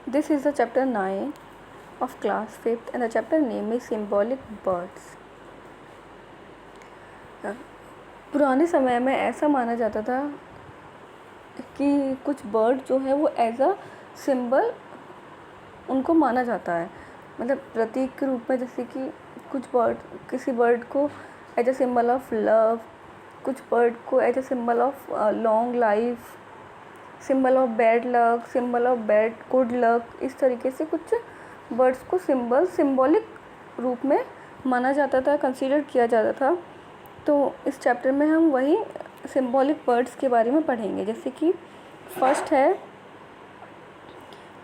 This is the chapter 9 of class 5th and the chapter name is symbolic birds. पुराने समय में ऐसा माना जाता था कि कुछ बर्ड जो है वो एज अ सिंबल उनको माना जाता है, मतलब प्रतीक के रूप में। जैसे कि कुछ बर्ड, किसी बर्ड को as a symbol of love, कुछ बर्ड को as a symbol of long life, symbol of bad luck, symbol of bad good luck. इस तरीके से कुछ बर्ड्स को सिंबॉलिक रूप में माना जाता था, कंसीडर किया जाता था। तो इस चैप्टर में हम वही सिंबॉलिक बर्ड्स के बारे में पढ़ेंगे। जैसे कि फर्स्ट है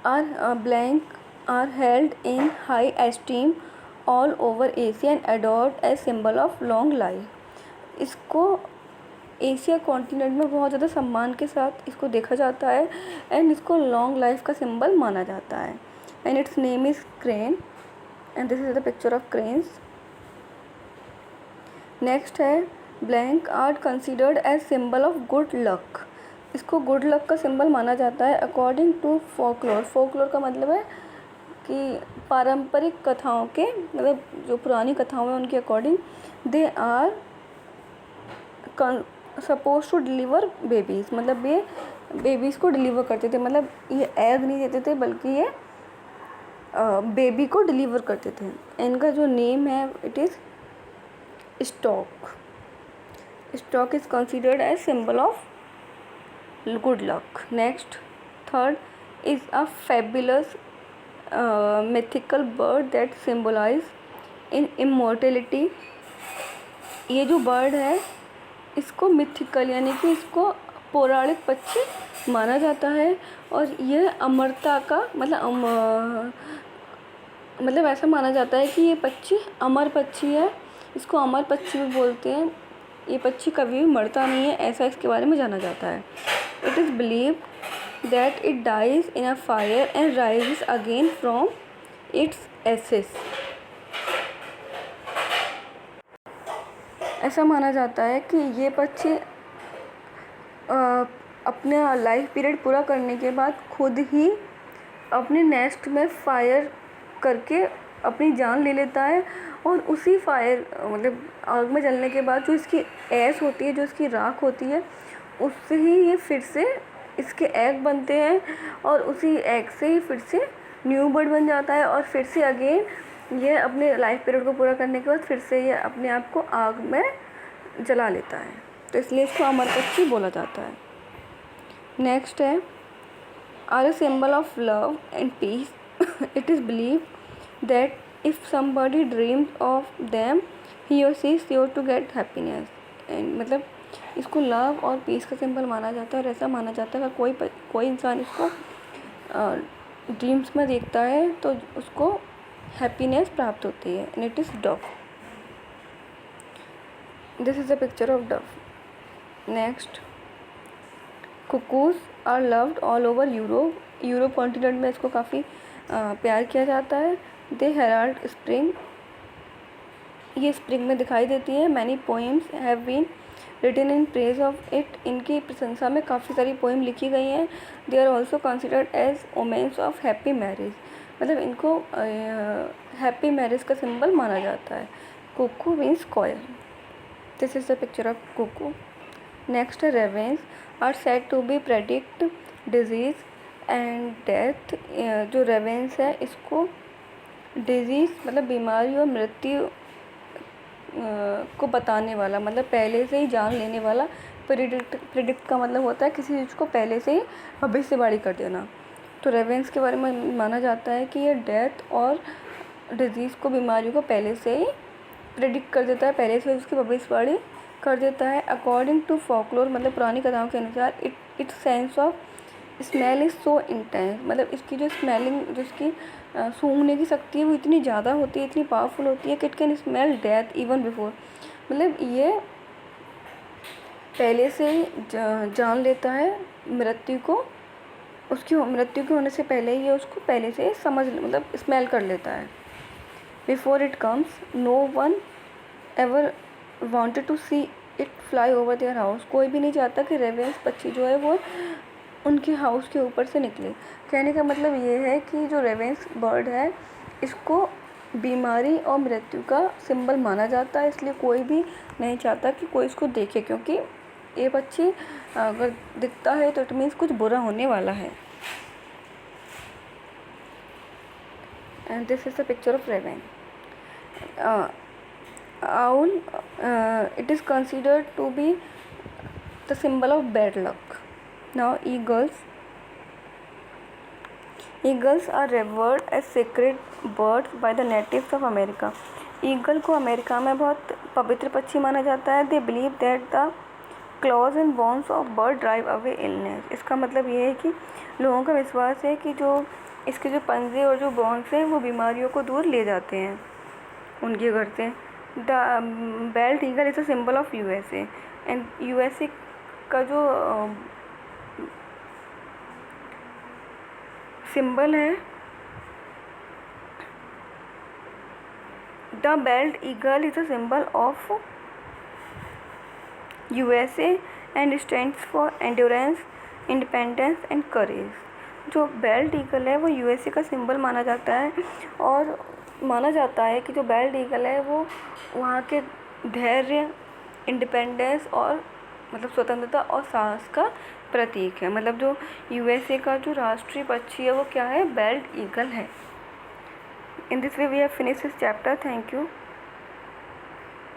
are blank are held in high esteem all over Asia and adored as symbol of long life. इसको एशिया कॉन्टिनेंट में बहुत ज़्यादा सम्मान के साथ इसको देखा जाता है एंड इसको लॉन्ग लाइफ का सिंबल माना जाता है। And its name is crane and this is the picture of cranes. Next है blank are considered as symbol of good luck. इसको गुड लक का सिंबल माना जाता है अकॉर्डिंग टू फोकलोर। फोकलोर का मतलब है कि पारंपरिक कथाओं के, मतलब जो पुरानी कथाओं हैं उनके according they are suppose to deliver babies. मतलब ये बेबीज़ को डिलीवर करते थे, मतलब ये एग नहीं देते थे बल्कि ये बेबी को डिलीवर करते थे। इनका जो नेम है it is stork. Stork is considered as symbol of good luck. Next third is a fabulous mythical bird that symbolise in immortality. ये जो बर्ड है इसको मिथिकल यानी कि इसको पौराणिक पक्षी माना जाता है और यह अमरता का मतलब ऐसा माना जाता है कि ये पक्षी अमर पक्षी है। इसको अमर पक्षी भी बोलते हैं। ये पक्षी कभी भी मरता नहीं है, ऐसा इसके बारे में जाना जाता है। It is believe that it dies in a fire and rises again from its ashes. ऐसा माना जाता है कि ये पक्षी अपने लाइफ पीरियड पूरा करने के बाद खुद ही अपने नेस्ट में फायर करके अपनी जान ले लेता है और उसी फायर मतलब आग में जलने के बाद जो इसकी ऐश होती है, जो इसकी राख होती है, उससे ही ये फिर से इसके एग बनते हैं और उसी एग से ही फिर से न्यू बर्ड बन जाता है और फिर से अगेन ये अपने लाइफ पीरियड को पूरा करने के बाद फिर से ये अपने आप को आग में जला लेता है। तो इसलिए इसको अमर पक्षी बोला जाता है। नेक्स्ट है are a symbol of love and peace. It is believe that if somebody dreams of them he और she is sure to get happiness. And मतलब इसको लव और पीस का सिंबल माना जाता है और ऐसा माना जाता है कि कोई इंसान इसको ड्रीम्स में देखता है तो उसको हैप्पीनेस प्राप्त होती है। And it is dove. This is a picture of dove. Next cuckoos are loved all over Europe continent में इसको काफ़ी प्यार किया जाता है। They herald spring. ये स्प्रिंग में दिखाई देती है। Many poems have been written in praise of it. इनकी प्रशंसा में काफ़ी सारी पोएम लिखी गई हैं। They are also considered as omens of happy marriage. मतलब इनको हैप्पी मैरिज का सिंबल माना जाता है। कुकू मीन्स कोयल। This is the picture of cuckoo. Next ravens are said to be predict disease and death. जो रेवेंस है इसको डिजीज़ मतलब बीमारी और मृत्यु को बताने वाला, मतलब पहले से ही जान लेने वाला। प्रिडिक्ट का मतलब होता है किसी चीज़ को पहले से ही भविष्यवाणी कर देना। तो रेवेंस के बारे में माना जाता है कि ये डेथ और डिजीज़ को, बीमारी को पहले से ही प्रेडिक्ट कर देता है, पहले से उसकी भविष्यवाणी कर देता है। अकॉर्डिंग टू फोकलोर मतलब पुरानी कथाओं के अनुसार its sense of smell is so intense. मतलब इसकी जो स्मेलिंग, जो इसकी सूंघने की शक्ति है वो इतनी ज़्यादा होती है, इतनी पावरफुल होती है कि it can smell death even before. मतलब ये पहले से ही जान लेता है मृत्यु को, उसकी मृत्यु के होने से पहले ही ये उसको पहले से समझ मतलब स्मेल कर लेता है। Before it comes no one ever wanted to see it fly over their house. कोई भी नहीं चाहता कि रेवेंस पक्षी जो है वो उनके हाउस के ऊपर से निकले। कहने का मतलब ये है कि जो रेवेंस बर्ड है इसको बीमारी और मृत्यु का सिंबल माना जाता है, इसलिए कोई भी नहीं चाहता कि कोई इसको देखे, क्योंकि ये पक्षी अगर दिखता है तो इट मीन्स कुछ बुरा होने वाला है। And this is the picture of raven. owl, it is considered to be the symbol of bad luck. Now eagles are revered as sacred birds by the natives of America. Eagle को America में बहुत पवित्र पक्षी माना जाता है। They believe that the clause and bones of bird drive away illness. इसका मतलब ये है कि लोगों का विश्वास है कि जो इसके जो पंजे और जो बोन्स हैं वो बीमारियों को दूर ले जाते हैं उनके घर से। The belt eagle is a symbol of USA. And USA का जो सिंबल है, the belt eagle is a symbol of USA and stands for endurance, independence and courage. जो बेल्ट ईगल है वो यूएसए का सिंबल माना जाता है, और माना जाता है कि जो बेल्ट ईगल है वो वहाँ के धैर्य, इंडिपेंडेंस और मतलब स्वतंत्रता और साहस का प्रतीक है। मतलब जो यूएसए का जो राष्ट्रीय पक्षी है वो क्या है, बेल्ट ईगल है। In this way we have finished this chapter. Thank you.